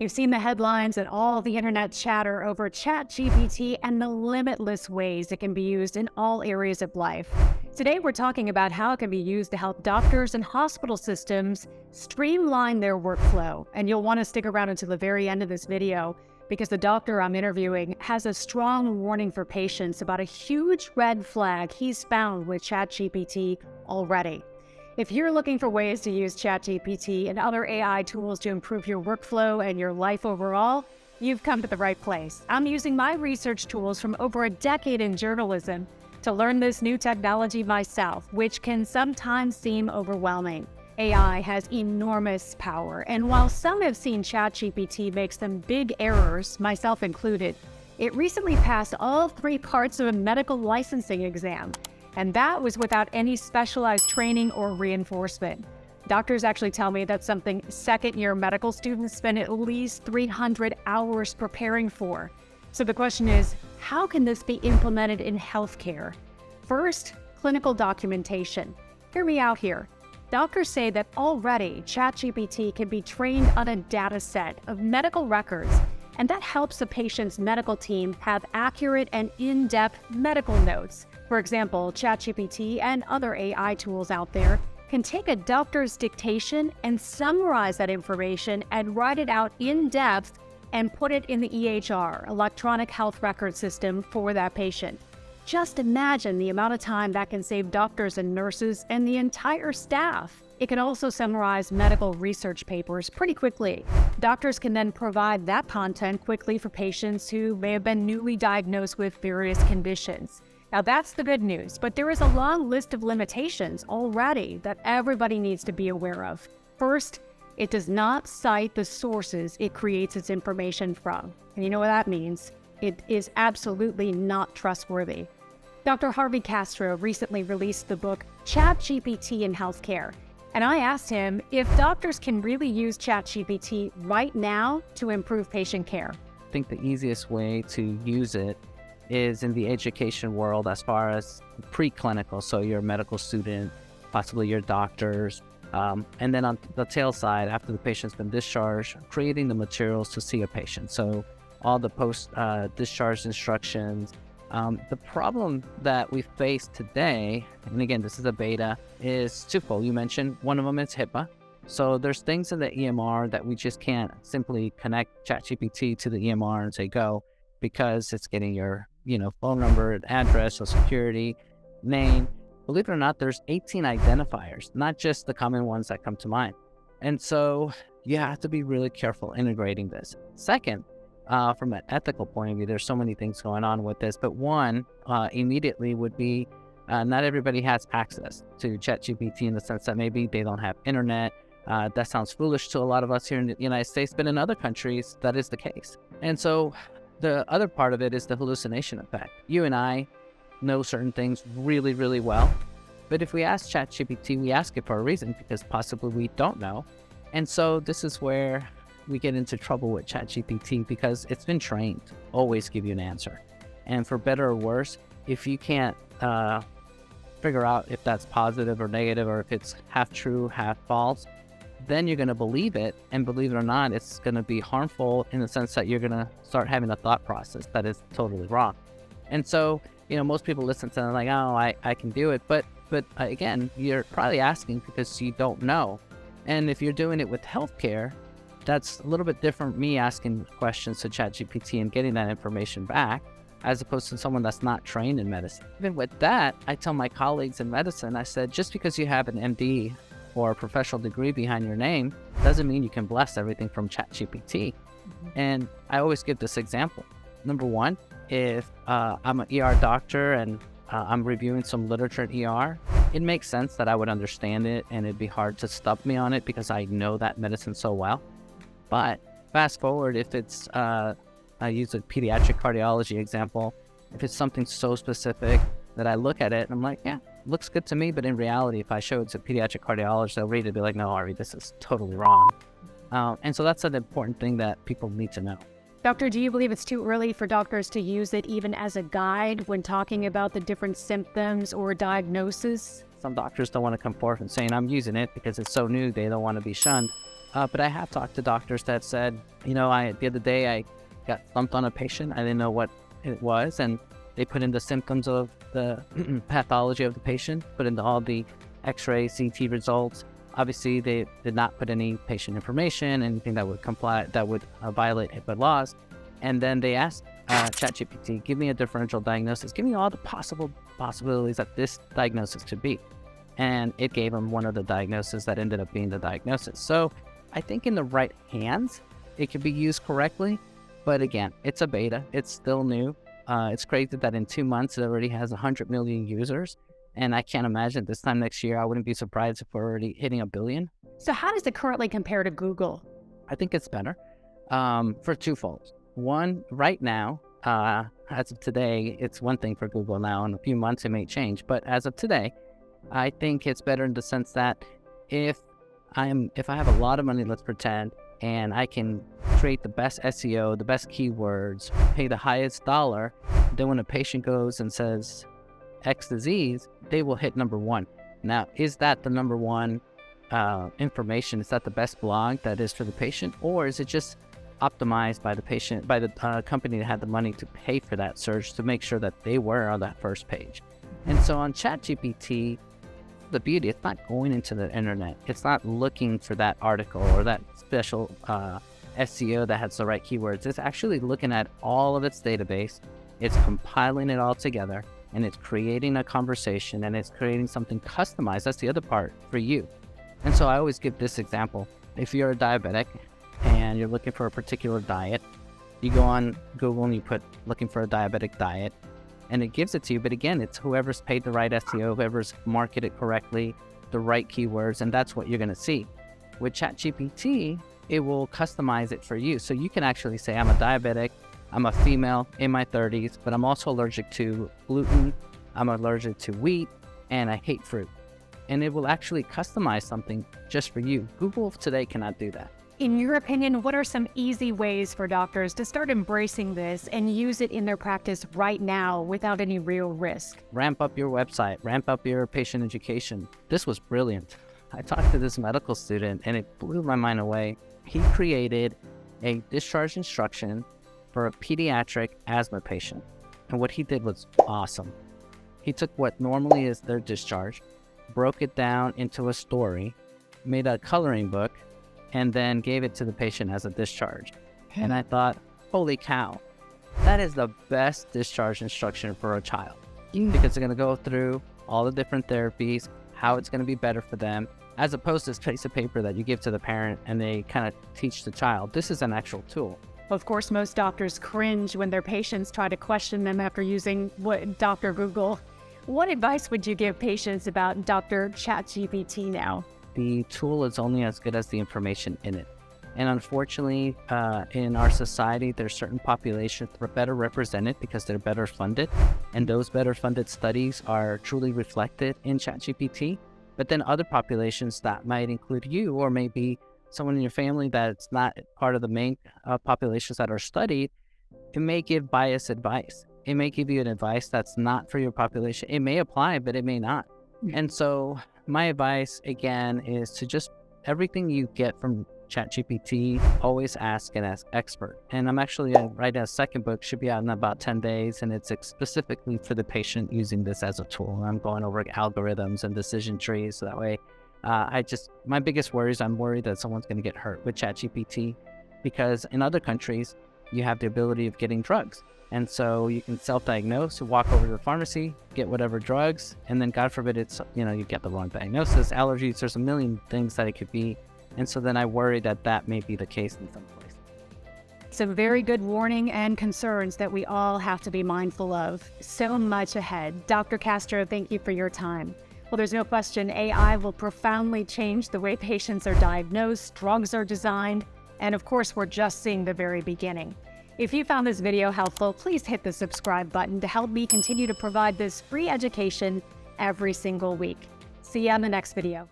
You've seen the headlines and all the internet chatter over ChatGPT and the limitless ways it can be used in all areas of life. Today, we're talking about how it can be used to help doctors and hospital systems streamline their workflow. And you'll want to stick around until the very end of this video because the doctor I'm interviewing has a strong warning for patients about a huge red flag he's found with ChatGPT already. If you're looking for ways to use ChatGPT and other AI tools to improve your workflow and your life overall, you've come to the right place. I'm using my research tools from over a decade in journalism to learn this new technology myself, which can sometimes seem overwhelming. AI has enormous power, and while some have seen ChatGPT make some big errors, myself included, it recently passed all 3 parts of a medical licensing exam. And that was without any specialized training or reinforcement. Doctors actually tell me that's something second-year medical students spend at least 300 hours preparing for. So the question is, how can this be implemented in healthcare? First, clinical documentation. Hear me out here. Doctors say that already ChatGPT can be trained on a data set of medical records, and that helps a patient's medical team have accurate and in-depth medical notes. For example, ChatGPT and other AI tools out there can take a doctor's dictation and summarize that information and write it out in depth and put it in the EHR, electronic health record system, for that patient. Just imagine the amount of time that can save doctors and nurses and the entire staff. It can also summarize medical research papers pretty quickly. Doctors can then provide that content quickly for patients who may have been newly diagnosed with various conditions. Now that's the good news, but there is a long list of limitations already that everybody needs to be aware of. First, it does not cite the sources it creates its information from. And you know what that means? It is absolutely not trustworthy. Dr. Harvey Castro recently released the book ChatGPT in Healthcare, and I asked him if doctors can really use ChatGPT right now to improve patient care. I think the easiest way to use it is in the education world as far as preclinical, so you're a medical student, possibly your doctors, and then on the tail side, after the patient's been discharged, creating the materials to see a patient. So all the post-discharge instructions. The problem that we face today, and again, this is a beta, is twofold. You mentioned one of them is HIPAA. So there's things in the EMR that we just can't simply connect ChatGPT to the EMR and say go, because it's getting your phone number, address, social security, name. Believe it or not, there's 18 identifiers, not just the common ones that come to mind. And so you have to be really careful integrating this. Second, from an ethical point of view, there's so many things going on with this, but one immediately would be not everybody has access to ChatGPT in the sense that maybe they don't have internet. That sounds foolish to a lot of us here in the United States, but in other countries, that is the case. And so the other part of it is the hallucination effect. You and I know certain things really, really well, but if we ask ChatGPT, we ask it for a reason because possibly we don't know. And so this is where we get into trouble with ChatGPT because it's been trained to always give you an answer. And for better or worse, if you can't figure out if that's positive or negative or if it's half true, half false, then you're going to believe it, and believe it or not, it's going to be harmful in the sense that you're going to start having a thought process that is totally wrong. And so, most people listen to it like, oh, I can do it. But again, you're probably asking because you don't know. And if you're doing it with healthcare, that's a little bit different, me asking questions to ChatGPT and getting that information back, as opposed to someone that's not trained in medicine. Even with that, I tell my colleagues in medicine, I said, just because you have an MD or a professional degree behind your name doesn't mean you can bless everything from ChatGPT. And I always give this example. Number one, if I'm an ER doctor and I'm reviewing some literature in ER, it makes sense that I would understand it and it'd be hard to stop me on it because I know that medicine so well. But fast forward, if it's, I use a pediatric cardiology example, if it's something so specific that I look at it and I'm like, yeah, looks good to me, but in reality, if I show it to a pediatric cardiologist, they'll read it and be like, no, Ari, this is totally wrong. And so that's an important thing that people need to know. Doctor, do you believe it's too early for doctors to use it even as a guide when talking about the different symptoms or diagnosis? Some doctors don't want to come forth and saying, I'm using it because it's so new, they don't want to be shunned. But I have talked to doctors that said, the other day I got thumped on a patient. I didn't know what it was, and they put in the symptoms of the pathology of the patient, put into all the X-ray, CT results. Obviously, they did not put any patient information, anything that would violate HIPAA laws. And then they asked ChatGPT, give me a differential diagnosis. Give me all the possibilities that this diagnosis could be. And it gave them one of the diagnoses that ended up being the diagnosis. So I think in the right hands, it could be used correctly. But again, it's a beta. It's still new. It's crazy that in 2 months, it already has 100 million users. And I can't imagine this time next year, I wouldn't be surprised if we're already hitting 1 billion. So how does it currently compare to Google? I think it's better for twofold. One, right now, as of today, it's one thing for Google now. In a few months, it may change. But as of today, I think it's better in the sense that if I have a lot of money, let's pretend, and I can create the best SEO, the best keywords, pay the highest dollar, then when a patient goes and says X disease, they will hit number 1. Now, is that the number 1 information? Is that the best blog that is for the patient? Or is it just optimized by the patient, by the company that had the money to pay for that search to make sure that they were on that first page? And so on ChatGPT, the beauty, it's not going into the internet. It's not looking for that article or that special SEO that has the right keywords. It's actually looking at all of its database. It's compiling it all together, and it's creating a conversation, and it's creating something customized. That's the other part for you. And so I always give this example. If you're a diabetic and you're looking for a particular diet, you go on Google and you put looking for a diabetic diet, and it gives it to you. But again, it's whoever's paid the right SEO, whoever's marketed correctly, the right keywords, and that's what you're going to see. With ChatGPT, it will customize it for you. So you can actually say, I'm a diabetic, I'm a female in my 30s, but I'm also allergic to gluten, I'm allergic to wheat, and I hate fruit. And it will actually customize something just for you. Google today cannot do that. In your opinion, what are some easy ways for doctors to start embracing this and use it in their practice right now without any real risk? Ramp up your website, ramp up your patient education. This was brilliant. I talked to this medical student and it blew my mind away. He created a discharge instruction for a pediatric asthma patient. And what he did was awesome. He took what normally is their discharge, broke it down into a story, made a coloring book, and then gave it to the patient as a discharge. And I thought, holy cow, that is the best discharge instruction for a child. Because they're going to go through all the different therapies, how it's going to be better for them, as opposed to this piece of paper that you give to the parent and they kind of teach the child. This is an actual tool. Of course, most doctors cringe when their patients try to question them after using Dr. Google. What advice would you give patients about Dr. ChatGPT now? The tool is only as good as the information in it. And unfortunately, in our society, there's certain populations that are better represented because they're better funded. And those better funded studies are truly reflected in ChatGPT. But then other populations that might include you, or maybe someone in your family that's not part of the main populations that are studied, it may give biased advice. It may give you an advice that's not for your population. It may apply, but it may not. And so my advice, again, is to just everything you get from ChatGPT, always ask an expert. And I'm actually writing a second book, should be out in about 10 days, and it's specifically for the patient using this as a tool. I'm going over algorithms and decision trees, so that way my biggest worry is I'm worried that someone's going to get hurt with ChatGPT, because in other countries, you have the ability of getting drugs. And so you can self-diagnose, walk over to the pharmacy, get whatever drugs, and then God forbid you get the wrong diagnosis, allergies, there's a million things that it could be. And so then I worry that that may be the case in some place. Some very good warning and concerns that we all have to be mindful of. So much ahead. Dr. Castro, thank you for your time. Well, there's no question AI will profoundly change the way patients are diagnosed, drugs are designed, and of course, we're just seeing the very beginning. If you found this video helpful, please hit the subscribe button to help me continue to provide this free education every single week. See you on the next video.